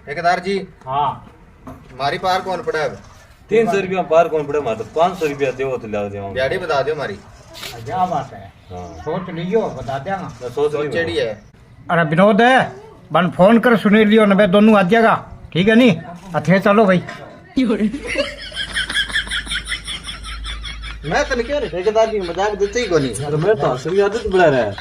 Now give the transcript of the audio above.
ठेकेदार जी हाँ हमारी पार कौन पड़ा है? 300 रुपया पार कौन पड़े मात्र 500 रुपया दो तो ला दे दिहाड़ी बता दो हमारी। क्या बात है। हाँ सोच लीजियो बता देंगा। मैं सोच रही सोचेड़ी है। अरे विनोद है बन फोन कर सुनी लियो ना, दोनों आ जाएगा ठीक है नी। अच्छे चलो भाई। मैं तो नहीं कह रहा ठेकेदार जी मजाक देते ही को नहीं। मैं तो हंसने की आदत बड़ा रहा है।